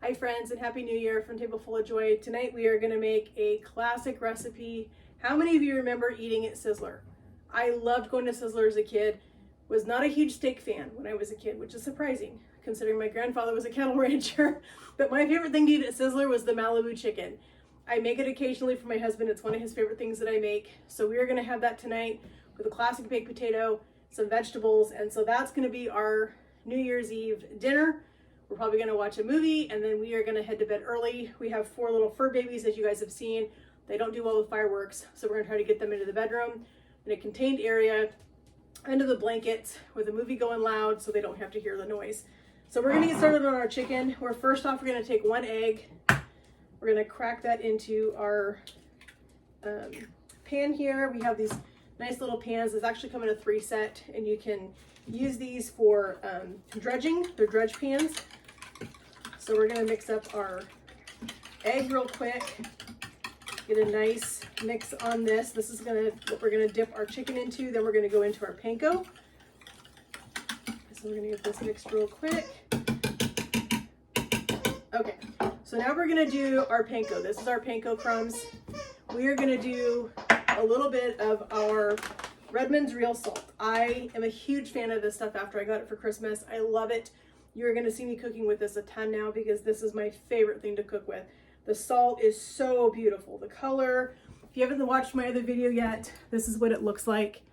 Hi friends, and Happy New Year from Table Full of Joy. Tonight we are going to make a classic recipe. How many of you remember eating at Sizzler? I loved going to Sizzler as a kid. Was not a huge steak fan when I was a kid, which is surprising considering my grandfather was a cattle rancher. But my favorite thing to eat at Sizzler was the Malibu Chicken. I make it occasionally for my husband. It's one of his favorite things that I make. So we are going to have that tonight with a classic baked potato, some vegetables, and so that's going to be our New Year's Eve dinner. We're probably going to watch a movie, and then we are going to head to bed early. We have 4 little fur babies, as you guys have seen. They don't do well with fireworks, so we're going to try to get them into the bedroom in a contained area under the blankets with a movie going loud so they don't have to hear the noise. So we're going to get started on our chicken. First off, we're going to take 1 egg. We're going to crack that into our pan here. We have these nice little pans. These actually come in a 3 set, and you can use these for dredging. They're dredge pans. So we're going to mix up our egg real quick. Get a nice mix on this. This is what we're going to dip our chicken into. Then we're going to go into our panko. So we're going to get this mixed real quick. Okay, so now we're going to do our panko. This is our panko crumbs. We are going to do a little bit of our Redmond's real salt. I am a huge fan of this stuff after I got it for Christmas. I love it. You're going to see me cooking with this a ton now because this is my favorite thing to cook with. The salt is so beautiful. The color, if you haven't watched my other video yet, this is what it looks like.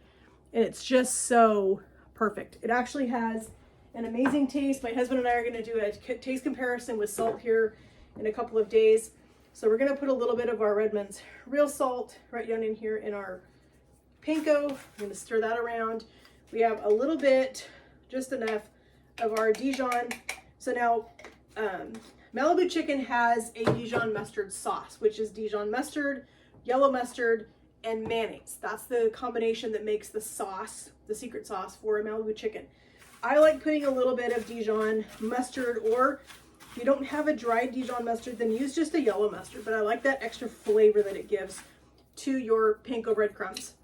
And it's just so perfect. It actually has an amazing taste. My husband and I are going to do a taste comparison with salt here in a couple of days. So we're going to put a little bit of our Redmond's real salt right down in here in our panko. I'm going to stir that around. We have a little bit, just enough, of our Dijon. So now Malibu Chicken has a Dijon mustard sauce, which is Dijon mustard, yellow mustard, and mayonnaise. That's the combination that makes the sauce, the secret sauce for a Malibu Chicken. I like putting a little bit of Dijon mustard, or if you don't have a dried Dijon mustard, then use just a yellow mustard. But I like that extra flavor that it gives to your panko breadcrumbs.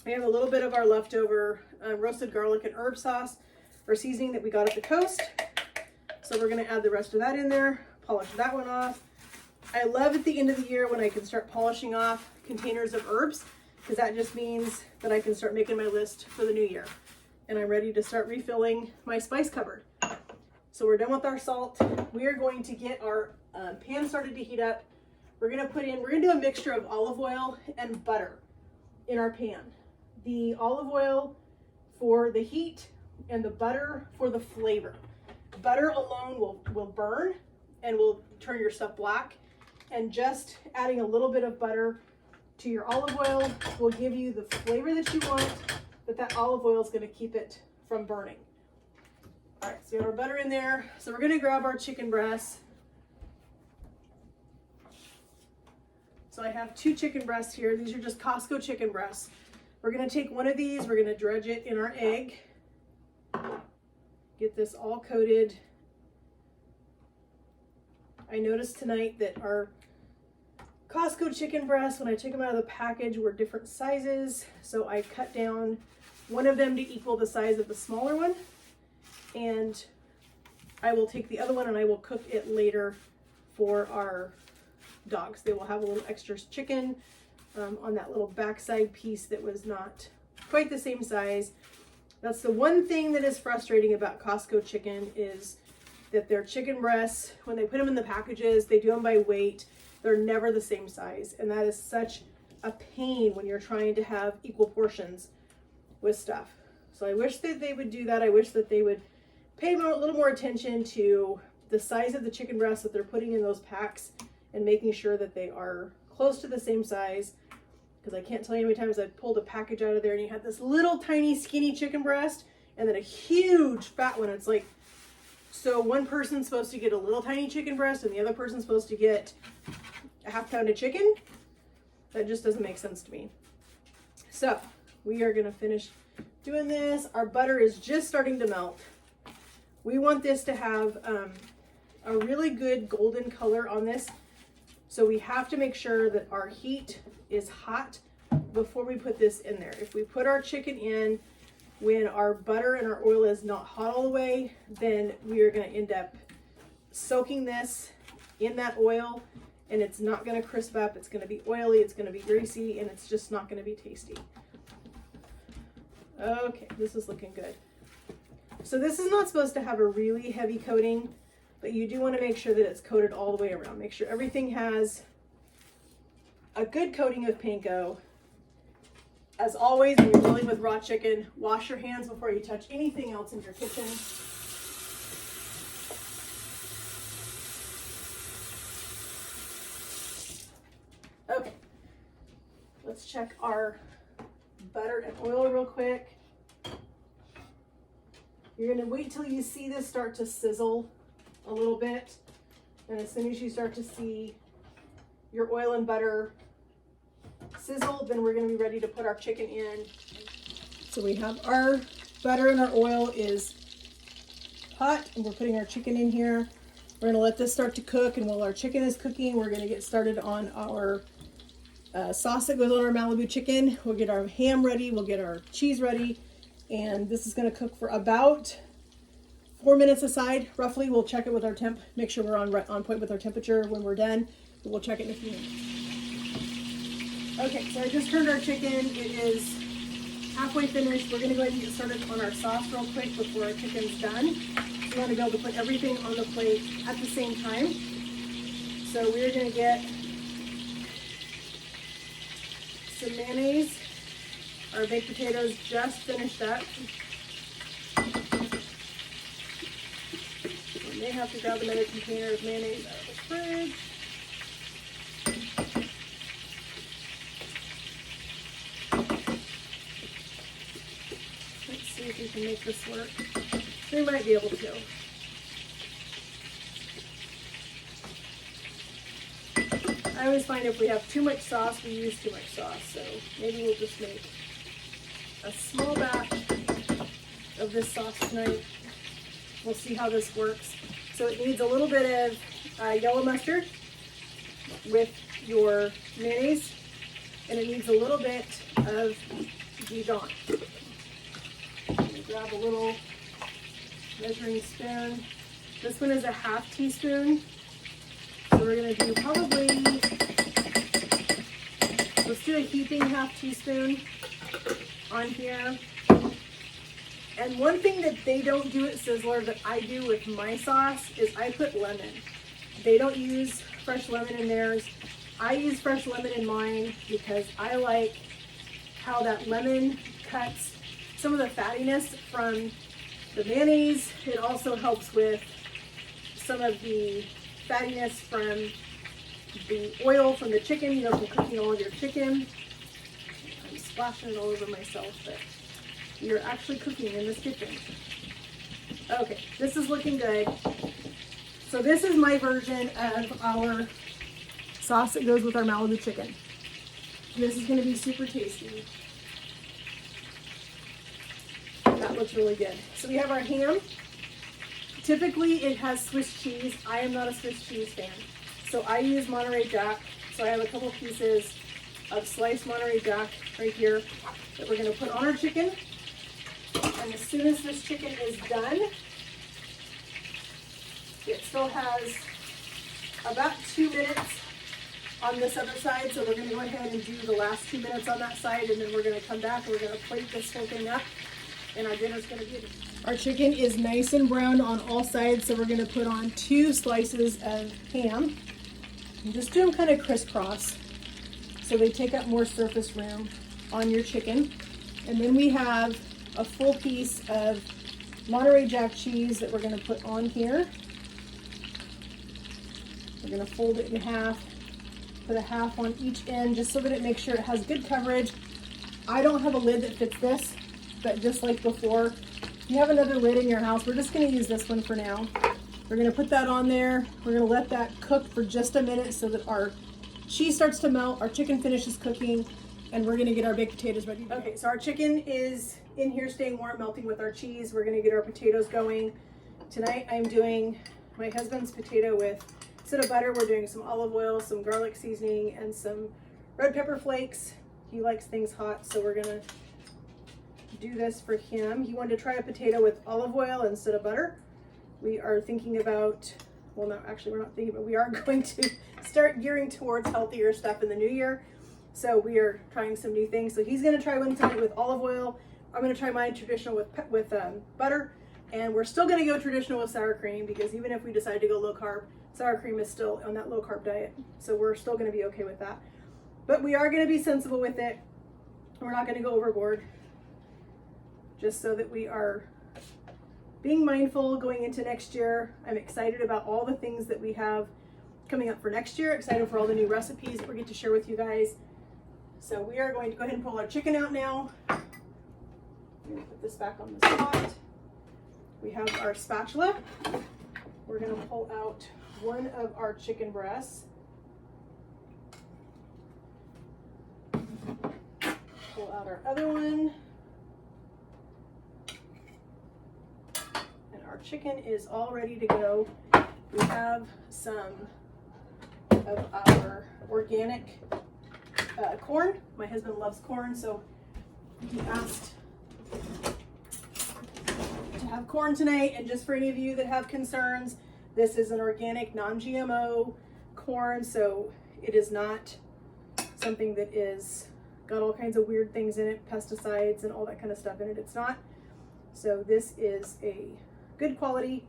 We have a little bit of our leftover roasted garlic and herb sauce or seasoning that we got at the coast. So we're going to add the rest of that in there, polish that one off. I love at the end of the year when I can start polishing off containers of herbs, because that just means that I can start making my list for the new year. And I'm ready to start refilling my spice cupboard. So we're done with our salt. We are going to get our pan started to heat up. We're going to do a mixture of olive oil and butter in our pan. The olive oil for the heat and the butter for the flavor. Butter alone will burn and will turn your stuff black, and just adding a little bit of butter to your olive oil will give you the flavor that you want, but that olive oil is going to keep it from burning. All right, so we have our butter in there. So we're going to grab our chicken breasts. So I have 2 chicken breasts here. These are just Costco chicken breasts. We're going to take one of these, we're going to dredge it in our egg. Get this all coated. I noticed tonight that our Costco chicken breasts, when I took them out of the package, were different sizes. So I cut down one of them to equal the size of the smaller one. And I will take the other one and I will cook it later for our dogs. They will have a little extra chicken on that little backside piece that was not quite the same size. That's the one thing that is frustrating about Costco chicken, is that their chicken breasts, when they put them in the packages, they do them by weight. They're never the same size. And that is such a pain when you're trying to have equal portions with stuff. So I wish that they would do that. I wish that they would pay a little more attention to the size of the chicken breasts that they're putting in those packs and making sure that they are close to the same size. Because I can't tell you how many times I've pulled a package out of there and you had this little tiny skinny chicken breast and then a huge fat one. It's like, so one person's supposed to get a little tiny chicken breast and the other person's supposed to get a half pound of chicken? That just doesn't make sense to me. So we are going to finish doing this. Our butter is just starting to melt. We want this to have a really good golden color on this. So we have to make sure that our heat is hot before we put this in there. If we put our chicken in when our butter and our oil is not hot all the way, then we are going to end up soaking this in that oil, and it's not gonna crisp up. It's gonna be oily, it's gonna be greasy, and it's just not gonna be tasty. Okay, this is looking good. So this is not supposed to have a really heavy coating, but you do want to make sure that it's coated all the way around. Make sure everything has a good coating of panko. As always, when you're dealing with raw chicken, wash your hands before you touch anything else in your kitchen. Okay, let's check our butter and oil real quick. You're gonna wait till you see this start to sizzle a little bit. And as soon as you start to see your oil and butter sizzle, then we're gonna be ready to put our chicken in. So we have our butter and our oil is hot, and we're putting our chicken in here. We're gonna let this start to cook, and while our chicken is cooking, we're gonna get started on our sauce that goes on our Malibu chicken. We'll get our ham ready, we'll get our cheese ready, and this is gonna cook for about 4 minutes aside, roughly. We'll check it with our temp, make sure we're on point with our temperature when we're done. We'll check it in a few minutes. Okay, so I just turned our chicken. It is halfway finished. We're gonna go ahead and get started on our sauce real quick before our chicken's done. We want to be able to put everything on the plate at the same time. So we're gonna get some mayonnaise. Our baked potatoes just finished up. We may have to grab another container of mayonnaise out of the fridge. Let's see if we can make this work. We might be able to. I always find if we have too much sauce, we use too much sauce. So maybe we'll just make a small batch of this sauce tonight. We'll see how this works. So it needs a little bit of yellow mustard with your mayonnaise, and it needs a little bit of Dijon. Grab a little measuring spoon. This one is a ½ teaspoon. So we're gonna do probably, let's do a heaping ½ teaspoon on here. And one thing that they don't do at Sizzler that I do with my sauce is I put lemon. They don't use fresh lemon in theirs. I use fresh lemon in mine because I like how that lemon cuts some of the fattiness from the mayonnaise. It also helps with some of the fattiness from the oil from the chicken, you know, from cooking all of your chicken. I'm splashing it all over myself, but you're actually cooking in this kitchen. Okay, this is looking good. So this is my version of our sauce that goes with our Malibu chicken. This is gonna be super tasty. That looks really good. So we have our ham. Typically it has Swiss cheese. I am not a Swiss cheese fan. So I use Monterey Jack. So I have a couple pieces of sliced Monterey Jack right here that we're gonna put on our chicken. And as soon as this chicken is done, it still has about 2 minutes on this other side. So we're gonna go ahead and do the last 2 minutes on that side, and then we're gonna come back and we're gonna plate this whole thing up, and our dinner's gonna be ready. Our chicken is nice and brown on all sides, so we're gonna put on 2 slices of ham. And just do them kind of crisscross so they take up more surface room on your chicken. And then we have a full piece of Monterey Jack cheese that we're gonna put on here. We're gonna fold it in half, put a half on each end just so that it makes sure it has good coverage. I don't have a lid that fits this, but just like before, if you have another lid in your house, we're just gonna use this one for now. We're gonna put that on there. We're gonna let that cook for just a minute so that our cheese starts to melt, our chicken finishes cooking, and we're gonna get our baked potatoes ready. Okay, so our chicken is in here staying warm, melting with our cheese. We're gonna get our potatoes going. Tonight I'm doing my husband's potato with, instead of butter, we're doing some olive oil, some garlic seasoning, and some red pepper flakes. He likes things hot, so we're gonna do this for him. He wanted to try a potato with olive oil instead of butter. We are thinking about well, no, actually we're not thinking, but we are going to start gearing towards healthier stuff in the new year. So we are trying some new things. So he's gonna try one tonight with olive oil. I'm gonna try mine traditional with butter. And we're still gonna go traditional with sour cream, because even if we decide to go low carb, sour cream is still on that low carb diet. So we're still gonna be okay with that. But we are gonna be sensible with it. We're not gonna go overboard, just so that we are being mindful going into next year. I'm excited about all the things that we have coming up for next year. Excited for all the new recipes that we get to share with you guys. So we are going to go ahead and pull our chicken out now. I'm gonna put this back on the spot. We have our spatula. We're gonna pull out one of our chicken breasts. Pull out our other one. And our chicken is all ready to go. We have some of our organic corn. My husband loves corn, so he asked to have corn tonight. And just for any of you that have concerns, this is an organic, non-GMO corn, so it is not something that is got all kinds of weird things in it, pesticides and all that kind of stuff in it. It's not. So this is a good quality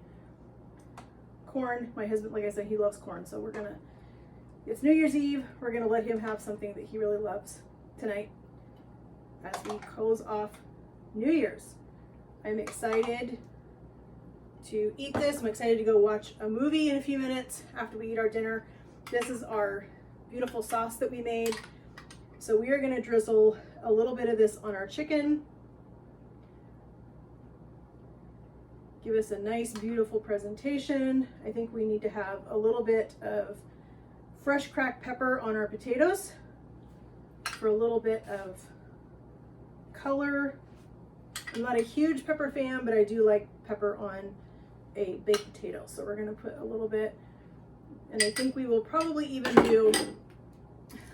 corn. My husband, like I said, he loves corn, so we're gonna, it's New Year's Eve, we're gonna let him have something that he really loves tonight as we close off New Year's. I'm excited to eat this. I'm excited to go watch a movie in a few minutes after we eat our dinner. This is our beautiful sauce that we made. So we are gonna drizzle a little bit of this on our chicken. Give us a nice, beautiful presentation. I think we need to have a little bit of fresh cracked pepper on our potatoes for a little bit of color. I'm not a huge pepper fan, but I do like pepper on a baked potato. So we're gonna put a little bit, and I think we will probably even do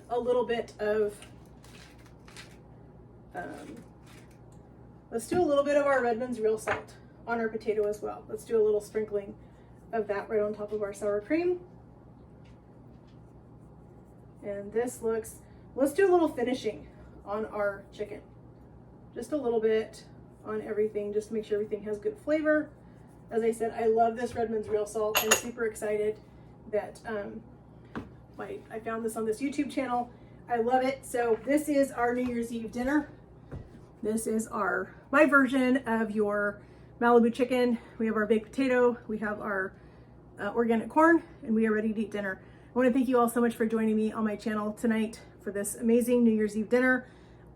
a little bit of, let's do a little bit of our Redmond's real salt on our potato as well. Let's do a little sprinkling of that right on top of our sour cream. And this looks, let's do a little finishing on our chicken. Just a little bit on everything, just to make sure everything has good flavor. As I said, I love this Redmond's real salt. I'm super excited that I found this on this YouTube channel. I love it. So this is our New Year's Eve dinner. This is my version of your Malibu chicken. We have our baked potato, we have our organic corn, and we are ready to eat dinner. I want to thank you all so much for joining me on my channel tonight for this amazing New Year's Eve dinner.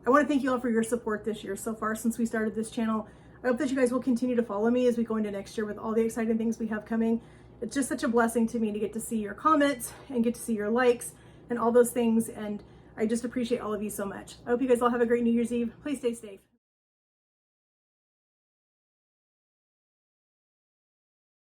I want to thank you all for your support this year so far since we started this channel. I hope that you guys will continue to follow me as we go into next year with all the exciting things we have coming. It's just such a blessing to me to get to see your comments and get to see your likes and all those things, and I just appreciate all of you so much. I hope you guys all have a great New Year's Eve. Please stay safe.